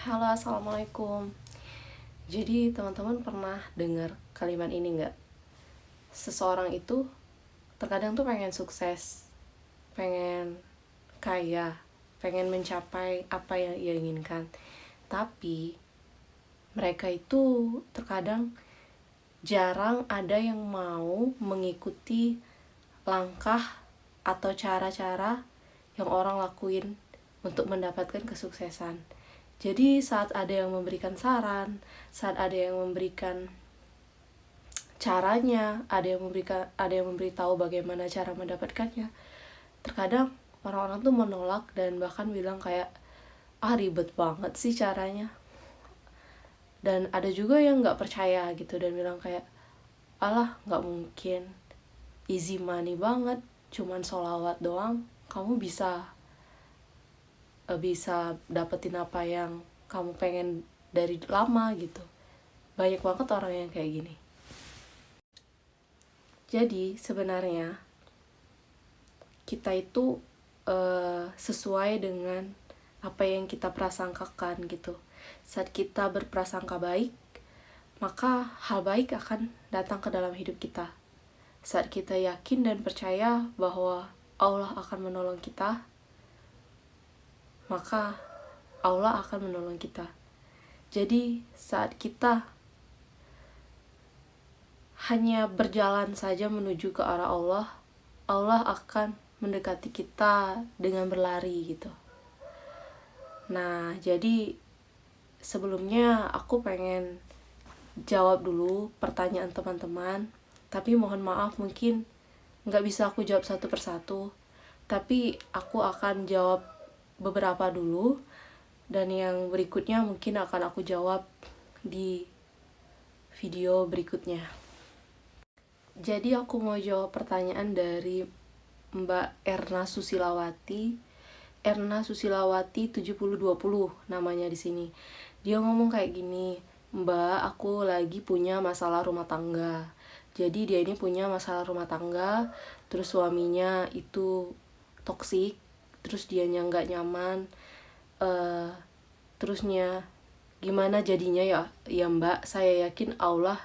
Halo, assalamualaikum. Jadi teman-teman pernah dengar kalimat ini nggak? Seseorang itu terkadang tuh pengen sukses, pengen kaya, pengen mencapai apa yang ia inginkan. Tapi mereka itu terkadang jarang ada yang mau mengikuti langkah atau cara-cara yang orang lakuin untuk mendapatkan kesuksesan. Jadi saat ada yang memberikan saran, saat ada yang memberikan caranya, ada yang memberitahu bagaimana cara mendapatkannya, terkadang orang-orang tuh menolak dan bahkan bilang kayak ribet banget sih caranya. Dan ada juga yang nggak percaya gitu dan bilang kayak alah nggak mungkin, easy money banget, cuman sholawat doang kamu bisa dapetin apa yang kamu pengen dari lama gitu. Banyak banget orang yang kayak gini. Jadi sebenarnya kita itu sesuai dengan apa yang kita prasangkakan gitu. Saat kita berprasangka baik, maka hal baik akan datang ke dalam hidup kita. Saat kita yakin dan percaya bahwa Allah akan menolong kita, maka Allah akan menolong kita. Jadi saat kita hanya berjalan saja menuju ke arah Allah, Allah akan mendekati kita dengan berlari gitu. Nah, jadi sebelumnya aku pengen jawab dulu pertanyaan teman-teman, tapi mohon maaf mungkin nggak bisa aku jawab satu persatu, tapi aku akan jawab beberapa dulu, dan yang berikutnya mungkin akan aku jawab di video berikutnya. Jadi aku mau jawab pertanyaan dari Mbak Erna Susilawati. Erna Susilawati 7020 namanya di sini. Dia ngomong kayak gini, "Mbak, aku lagi punya masalah rumah tangga." Jadi dia ini punya masalah rumah tangga, terus suaminya itu toksik, terus dianya nggak nyaman, terusnya gimana jadinya ya Mbak, saya yakin Allah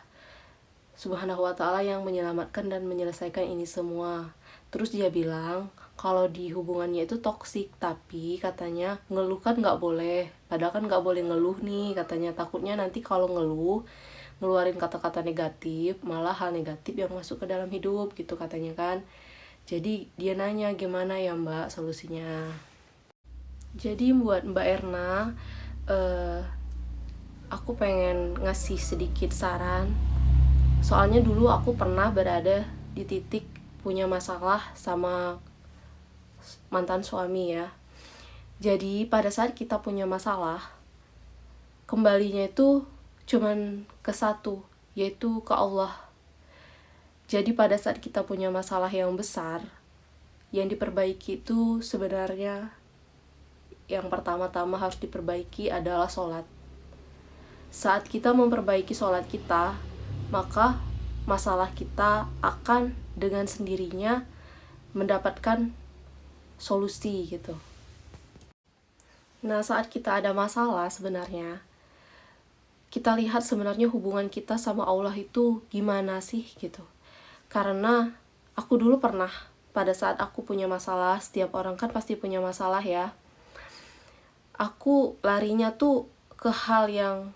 Subhanahu wa ta'ala yang menyelamatkan dan menyelesaikan ini semua. Terus dia bilang kalau di hubungannya itu toksik, tapi katanya ngeluh kan nggak boleh, padahal kan nggak boleh ngeluh nih katanya, takutnya nanti kalau ngeluh ngeluarin kata-kata negatif, malah hal negatif yang masuk ke dalam hidup gitu katanya kan. Jadi dia nanya gimana ya Mbak solusinya. Jadi buat Mbak Erna, aku pengen ngasih sedikit saran. Soalnya dulu aku pernah berada di titik punya masalah sama mantan suami ya. Jadi pada saat kita punya masalah, kembalinya itu cuman ke satu, yaitu ke Allah. Jadi pada saat kita punya masalah yang besar, yang diperbaiki itu sebenarnya yang pertama-tama harus diperbaiki adalah sholat. Saat kita memperbaiki sholat kita, maka masalah kita akan dengan sendirinya mendapatkan solusi gitu. Nah, saat kita ada masalah sebenarnya, kita lihat sebenarnya hubungan kita sama Allah itu gimana sih gitu. Karena aku dulu pernah, pada saat aku punya masalah, setiap orang kan pasti punya masalah ya, aku larinya tuh ke hal yang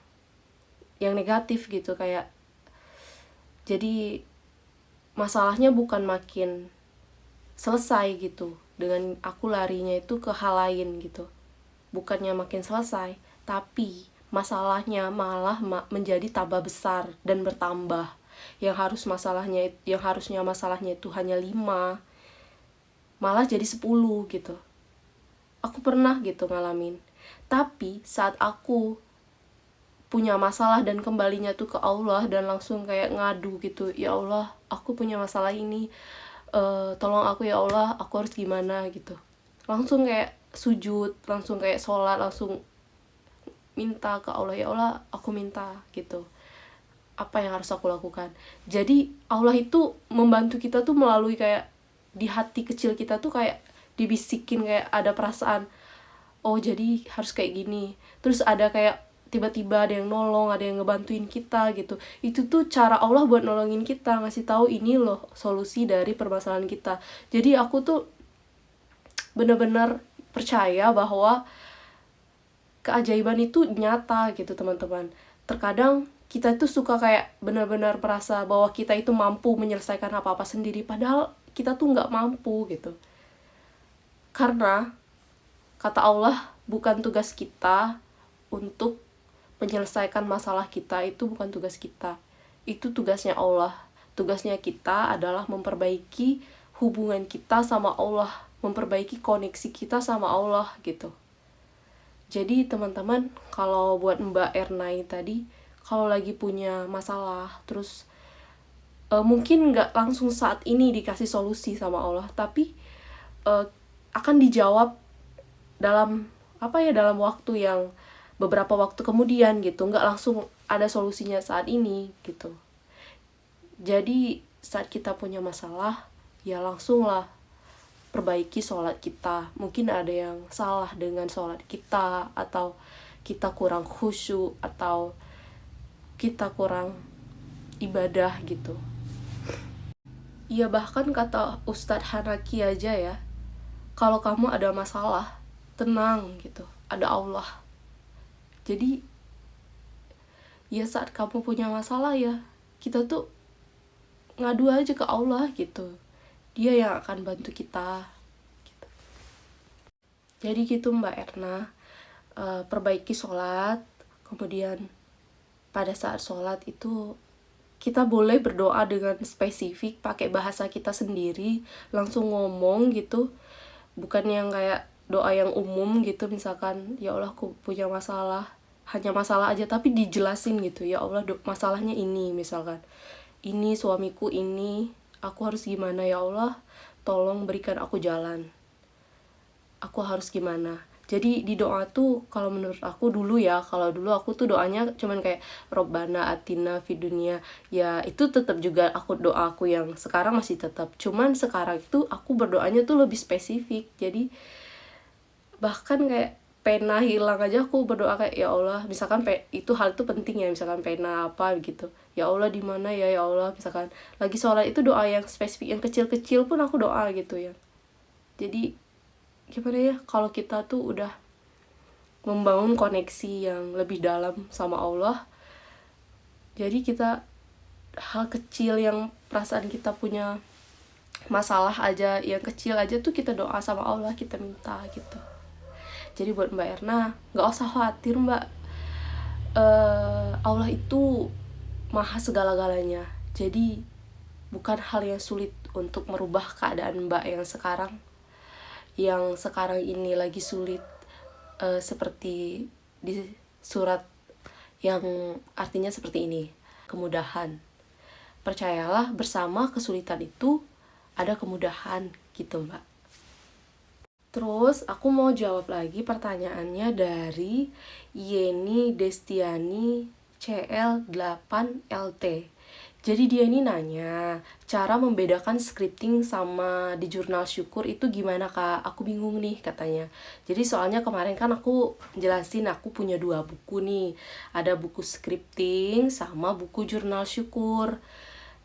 negatif gitu, kayak jadi masalahnya bukan makin selesai gitu dengan aku larinya itu ke hal lain gitu, bukannya makin selesai, tapi masalahnya malah menjadi tambah besar dan bertambah. Yang harusnya masalahnya itu hanya 5, malah jadi 10 gitu. Aku pernah gitu ngalamin. Tapi saat aku punya masalah dan kembalinya tuh ke Allah dan langsung kayak ngadu gitu, ya Allah aku punya masalah ini, tolong aku ya Allah, aku harus gimana gitu. Langsung kayak sujud, langsung kayak sholat, langsung minta ke Allah, ya Allah aku minta gitu, apa yang harus aku lakukan. Jadi Allah itu membantu kita tuh melalui kayak di hati kecil kita tuh kayak dibisikin, kayak ada perasaan, oh jadi harus kayak gini. Terus ada kayak tiba-tiba ada yang nolong, ada yang ngebantuin kita gitu. Itu tuh cara Allah buat nolongin kita, ngasih tahu ini loh solusi dari permasalahan kita. Jadi aku tuh bener-bener percaya bahwa keajaiban itu nyata gitu teman-teman. Terkadang kita tuh suka kayak benar-benar merasa bahwa kita itu mampu menyelesaikan apa-apa sendiri, padahal kita tuh nggak mampu gitu. Karena kata Allah, bukan tugas kita untuk menyelesaikan masalah kita, itu bukan tugas kita. Itu tugasnya Allah. Tugasnya kita adalah memperbaiki hubungan kita sama Allah, memperbaiki koneksi kita sama Allah gitu. Jadi teman-teman, kalau buat Mbak Ernai tadi, kalau lagi punya masalah, terus mungkin nggak langsung saat ini dikasih solusi sama Allah, tapi akan dijawab dalam dalam waktu yang beberapa waktu kemudian gitu, nggak langsung ada solusinya saat ini gitu. Jadi saat kita punya masalah, ya langsunglah perbaiki sholat kita. Mungkin ada yang salah dengan sholat kita, atau kita kurang khusyuk, atau kita kurang ibadah gitu. Ya bahkan kata Ustadz Hanaki aja ya, kalau kamu ada masalah, tenang gitu, ada Allah. Jadi ya saat kamu punya masalah ya, kita tuh ngadu aja ke Allah gitu. Dia yang akan bantu kita gitu. Jadi gitu Mbak Erna, perbaiki sholat. Kemudian pada saat sholat itu kita boleh berdoa dengan spesifik, pakai bahasa kita sendiri, langsung ngomong gitu. Bukan yang kayak doa yang umum gitu, misalkan ya Allah aku punya masalah, hanya masalah aja, tapi dijelasin gitu, ya Allah masalahnya ini, misalkan ini suamiku ini, aku harus gimana ya Allah, tolong berikan aku jalan, aku harus gimana. Jadi di doa tuh kalau menurut aku dulu ya, kalau dulu aku tuh doanya cuman kayak Robbana atina fid dunya, ya itu tetap juga doa aku yang sekarang masih tetap, cuman sekarang itu aku berdoanya tuh lebih spesifik. Jadi bahkan kayak pena hilang aja aku berdoa kayak ya Allah, misalkan itu hal itu penting ya, misalkan pena apa gitu, ya Allah di mana ya Allah, misalkan lagi sholat itu doa yang spesifik, yang kecil-kecil pun aku doa gitu ya. Jadi gimana ya, kalau kita tuh udah membangun koneksi yang lebih dalam sama Allah, jadi kita hal kecil yang perasaan kita punya masalah aja, yang kecil aja tuh kita doa sama Allah, kita minta gitu. Jadi buat Mbak Erna, gak usah khawatir Mbak, Allah itu maha segala-galanya. Jadi bukan hal yang sulit untuk merubah keadaan Mbak yang sekarang ini lagi sulit, seperti di surat yang artinya seperti ini, kemudahan. Percayalah, bersama kesulitan itu ada kemudahan gitu Mbak. Terus aku mau jawab lagi pertanyaannya dari Yeni Destiani CL8LT. Jadi dia ini nanya, cara membedakan scripting sama di jurnal syukur itu gimana Kak? Aku bingung nih katanya. Jadi soalnya kemarin kan aku jelasin aku punya 2 buku nih. Ada buku scripting sama buku jurnal syukur.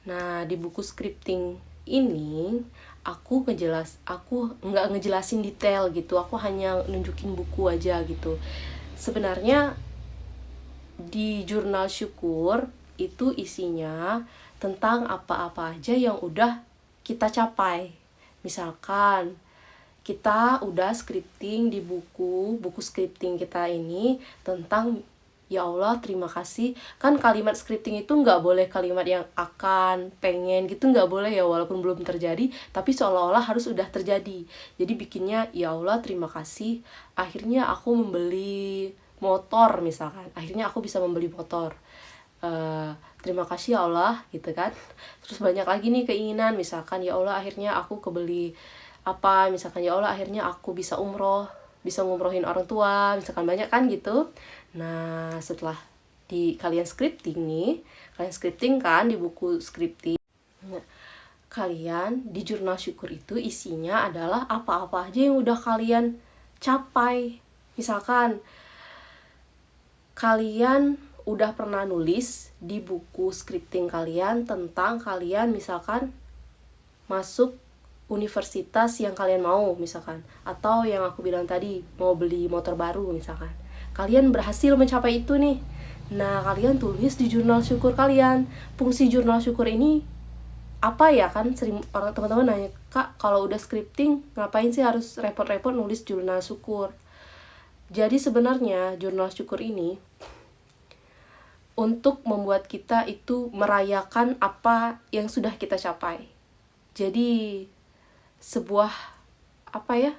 Nah, di buku scripting ini aku nggak ngejelasin detail gitu, aku hanya nunjukin buku aja gitu. Sebenarnya di jurnal syukur itu isinya tentang apa-apa aja yang udah kita capai. Misalkan kita udah scripting di buku scripting kita ini tentang ya Allah terima kasih. Kan kalimat scripting itu nggak boleh kalimat yang akan, pengen gitu, nggak boleh ya, walaupun belum terjadi tapi seolah-olah harus udah terjadi. Jadi bikinnya ya Allah terima kasih, akhirnya aku membeli motor misalkan, akhirnya aku bisa membeli motor, terima kasih ya Allah gitu kan. Terus banyak lagi nih keinginan, misalkan ya Allah akhirnya aku kebeli apa, misalkan ya Allah akhirnya aku bisa umroh, bisa ngumrohin orang tua, misalkan banyak kan gitu. Nah setelah kalian scripting kan di buku scripting, nah, kalian di jurnal syukur itu isinya adalah apa-apa aja yang udah kalian capai Misalkan kalian udah pernah nulis di buku scripting kalian tentang kalian misalkan masuk universitas yang kalian mau misalkan, atau yang aku bilang tadi mau beli motor baru misalkan. Kalian berhasil mencapai itu nih. Nah, kalian tulis di jurnal syukur kalian. Fungsi jurnal syukur ini apa ya, kan sering orang teman-teman nanya, "Kak, kalau udah scripting ngapain sih harus repot-repot nulis jurnal syukur?" Jadi sebenarnya jurnal syukur ini untuk membuat kita itu merayakan apa yang sudah kita capai. Jadi sebuah apa ya?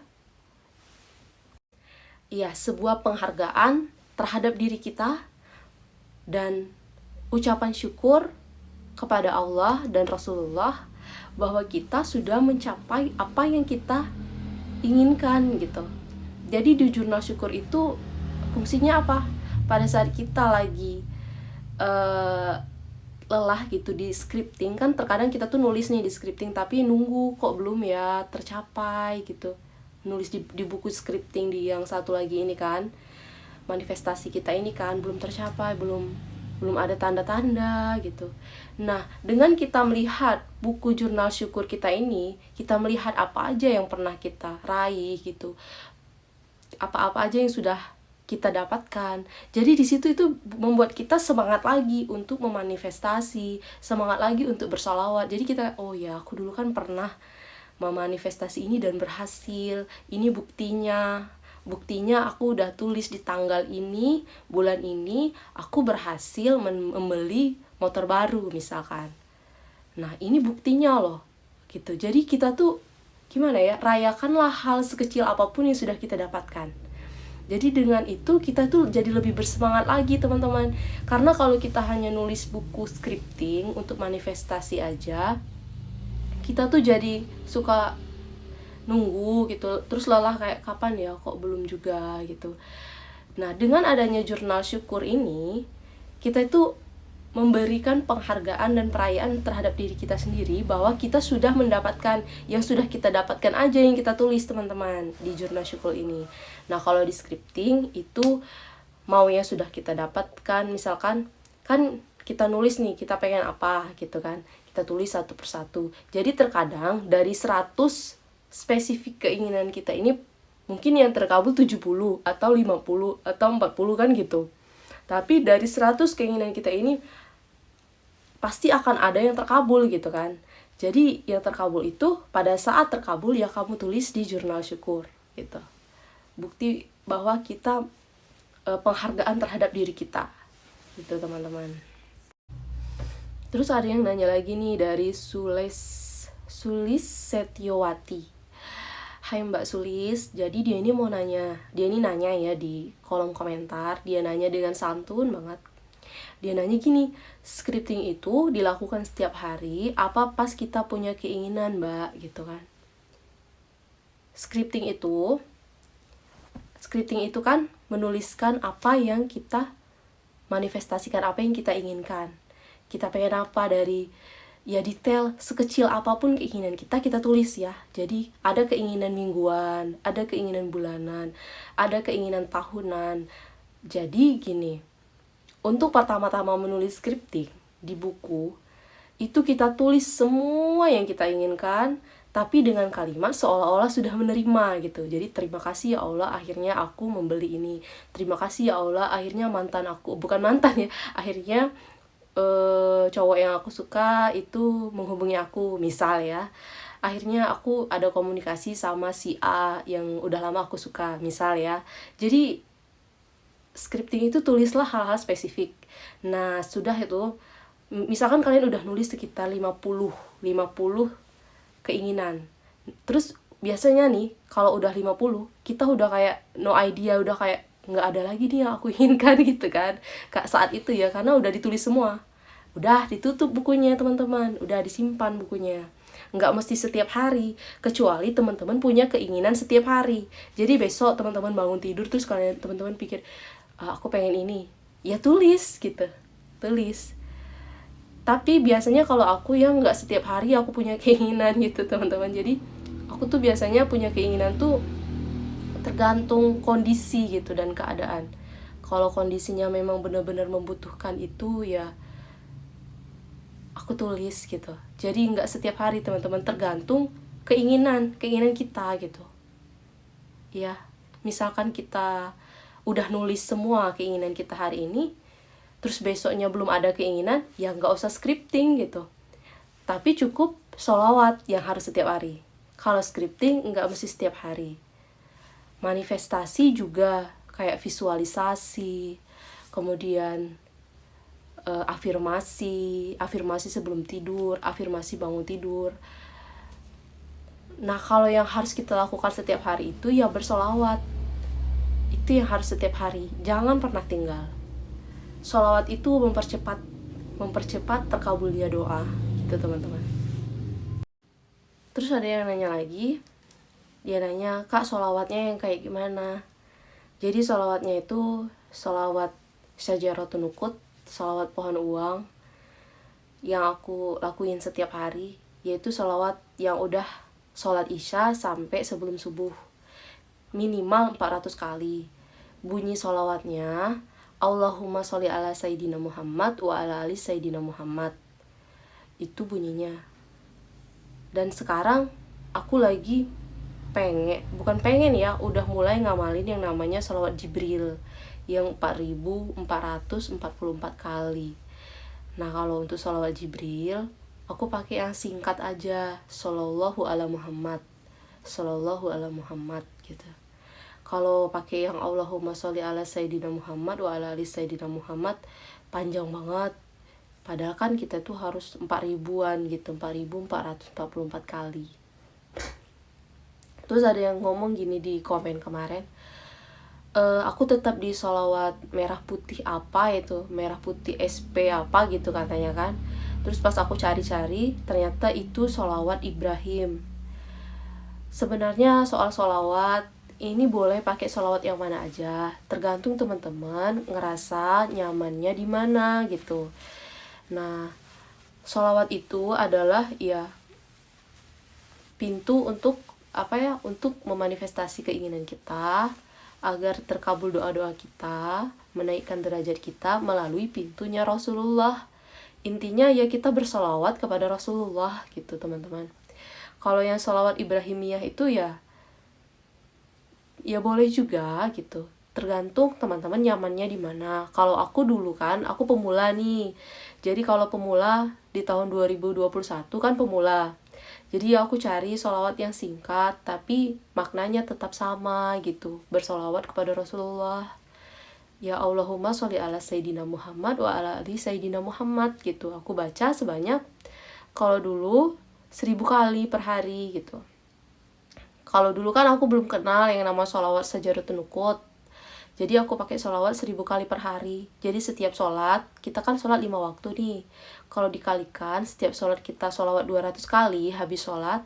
Ya, sebuah penghargaan terhadap diri kita dan ucapan syukur kepada Allah dan Rasulullah bahwa kita sudah mencapai apa yang kita inginkan gitu. Jadi di jurnal syukur itu fungsinya apa? Pada saat kita lagi lelah gitu di scripting, kan terkadang kita tuh nulis nih di scripting tapi nunggu kok belum ya tercapai gitu. Nulis di buku scripting di yang satu lagi ini kan, manifestasi kita ini kan belum tercapai, belum ada tanda-tanda gitu. Nah, dengan kita melihat buku jurnal syukur kita ini, kita melihat apa aja yang pernah kita raih gitu, apa-apa aja yang sudah kita dapatkan. Jadi di situ itu membuat kita semangat lagi untuk memanifestasi, semangat lagi untuk bersolawat. Jadi kita, oh ya, aku dulu kan pernah memanifestasi ini dan berhasil. Ini buktinya aku udah tulis di tanggal ini, bulan ini aku berhasil membeli motor baru misalkan. Nah, ini buktinya loh gitu. Jadi kita tuh gimana ya, rayakanlah hal sekecil apapun yang sudah kita dapatkan. Jadi dengan itu kita tuh jadi lebih bersemangat lagi teman-teman. Karena kalau kita hanya nulis buku scripting untuk manifestasi aja, kita tuh jadi suka nunggu gitu, terus lelah kayak kapan ya kok belum juga gitu. Nah, dengan adanya jurnal syukur ini, kita itu memberikan penghargaan dan perayaan terhadap diri kita sendiri bahwa kita sudah mendapatkan yang sudah kita dapatkan aja yang kita tulis teman-teman di jurnal syukur ini. Nah, kalau di scripting itu mau yang sudah kita dapatkan, misalkan kan kita nulis nih, kita pengen apa gitu kan, kita tulis satu persatu. Jadi terkadang dari 100 spesifik keinginan kita ini mungkin yang terkabul 70 atau 50 atau 40 kan gitu. Tapi dari 100 keinginan kita ini pasti akan ada yang terkabul gitu kan. Jadi yang terkabul itu pada saat terkabul ya kamu tulis di jurnal syukur gitu. Bukti bahwa kita penghargaan terhadap diri kita gitu teman-teman. Terus ada yang nanya lagi nih dari Sulis Setiowati. Hai Mbak Sulis, jadi dia ini nanya ya di kolom komentar, dia nanya dengan santun banget. Dia nanya gini, scripting itu dilakukan setiap hari, apa pas kita punya keinginan Mbak, gitu kan. Scripting itu kan menuliskan apa yang kita manifestasikan, apa yang kita inginkan. Kita pengen apa dari ya detail sekecil apapun keinginan kita tulis ya. Jadi ada keinginan mingguan, ada keinginan bulanan, ada keinginan tahunan. Jadi gini, untuk pertama-tama menulis scripting di buku itu kita tulis semua yang kita inginkan, tapi dengan kalimat seolah-olah sudah menerima gitu. Jadi terima kasih ya Allah akhirnya aku membeli ini, terima kasih ya Allah akhirnya akhirnya cowok yang aku suka itu menghubungi aku misal ya, akhirnya aku ada komunikasi sama si A yang udah lama aku suka misal ya. Jadi scripting itu tulislah hal-hal spesifik. Nah sudah itu, misalkan kalian udah nulis sekitar 50 keinginan, terus biasanya nih kalau udah 50 kita udah kayak no idea, udah kayak nggak ada lagi nih yang aku inginkan gitu kan saat itu ya, karena udah ditulis semua, udah ditutup bukunya teman-teman, udah disimpan bukunya. Nggak mesti setiap hari, kecuali teman-teman punya keinginan setiap hari. Jadi besok teman-teman bangun tidur terus kalian teman-teman pikir aku pengen ini, ya tulis gitu, tulis. Tapi biasanya kalau aku yang nggak setiap hari aku punya keinginan gitu teman-teman. Jadi aku tuh biasanya punya keinginan tuh tergantung kondisi gitu dan keadaan. Kalau kondisinya memang benar-benar membutuhkan itu, ya aku tulis gitu. Jadi nggak setiap hari teman-teman, tergantung keinginan kita gitu ya. Misalkan kita udah nulis semua keinginan kita hari ini, terus besoknya belum ada keinginan, ya nggak usah scripting gitu, tapi cukup sholawat yang harus setiap hari. Kalau scripting nggak mesti setiap hari. Manifestasi juga kayak visualisasi, kemudian afirmasi sebelum tidur, afirmasi bangun tidur. Nah, kalau yang harus kita lakukan setiap hari itu ya bersolawat. Itu yang harus setiap hari, jangan pernah tinggal. Sholawat itu mempercepat terkabulnya doa gitu teman-teman. Terus ada yang nanya lagi, dia nanya, "Kak, sholawatnya yang kayak gimana?" Jadi sholawatnya itu sholawat syajaratun nukut, sholawat pohon uang, yang aku lakuin setiap hari, yaitu sholawat yang udah sholat isya sampai sebelum subuh, minimal 400 kali. Bunyi sholawatnya, Allahumma sholli ala Sayyidina Muhammad wa ala ali Sayyidina Muhammad. Itu bunyinya. Dan sekarang aku lagi bukan pengen ya, udah mulai ngamalin yang namanya sholawat Jibril yang 4444 kali. Nah, kalau untuk sholawat Jibril, aku pakai yang singkat aja, Sallallahu ala Muhammad, Sallallahu ala Muhammad gitu. Kalau pakai yang Allahumma sholli ala Sayyidina Muhammad wa ala ali Sayyidina Muhammad, panjang banget. Padahal kan kita tuh harus 4.000-an gitu, 4.444 kali. Terus ada yang ngomong gini di komen kemarin, aku tetap di sholawat merah putih apa itu, merah putih SP apa gitu katanya kan. Terus pas aku cari-cari, ternyata itu sholawat Ibrahim. Sebenarnya soal sholawat ini boleh pakai sholawat yang mana aja, tergantung teman-teman ngerasa nyamannya di mana gitu. Nah, sholawat itu adalah ya pintu untuk untuk memanifestasi keinginan kita agar terkabul doa-doa kita, menaikkan derajat kita melalui pintunya Rasulullah. Intinya ya kita bersolawat kepada Rasulullah gitu teman-teman. Kalau yang sholawat Ibrahimiyah itu ya boleh juga gitu, tergantung teman-teman nyamannya di mana. Kalau aku dulu kan, aku pemula nih. Jadi kalau pemula di tahun 2021 kan pemula. Jadi aku cari sholawat yang singkat tapi maknanya tetap sama gitu, bersolawat kepada Rasulullah. Ya Allahumma sholli ala Sayyidina Muhammad wa ala ali Sayyidina Muhammad gitu. Aku baca sebanyak, kalau dulu 1000 kali per hari gitu. Kalau dulu kan aku belum kenal yang nama sholawat Sajaratun Nukut. Jadi aku pakai sholawat 1000 kali per hari. Jadi setiap sholat, kita kan sholat 5 waktu nih. Kalau dikalikan, setiap sholat kita sholawat 200 kali habis sholat,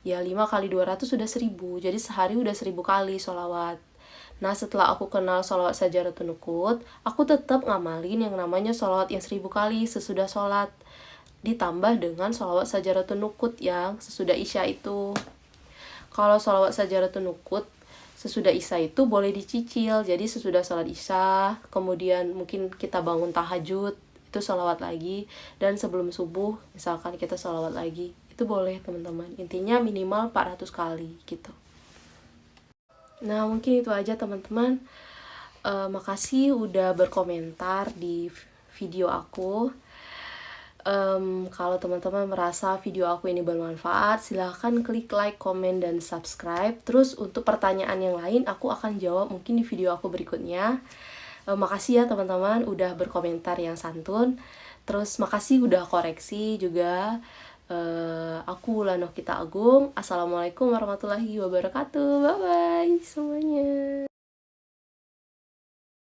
ya 5 kali 200 sudah 1000. Jadi sehari udah 1000 kali sholawat. Nah, setelah aku kenal sholawat Sajaratun Nukut, aku tetap ngamalin yang namanya sholawat yang 1000 kali sesudah sholat, ditambah dengan sholawat Sajaratun Nukut yang sesudah isya itu. Kalau sholawat Sajaratun Nukut sesudah isya itu boleh dicicil. Jadi sesudah sholat isya, kemudian mungkin kita bangun tahajud, itu sholawat lagi. Dan sebelum subuh, misalkan kita sholawat lagi. Itu boleh teman-teman. Intinya minimal 400 kali gitu. Nah, mungkin itu aja teman-teman. Makasih udah berkomentar di video aku. Kalau teman-teman merasa video aku ini bermanfaat, silahkan klik like, komen, dan subscribe. Terus untuk pertanyaan yang lain aku akan jawab mungkin di video aku berikutnya. Makasih ya teman-teman udah berkomentar yang santun. Terus makasih udah koreksi juga. Aku Lano Kita Agung. Assalamualaikum warahmatullahi wabarakatuh. Bye bye semuanya.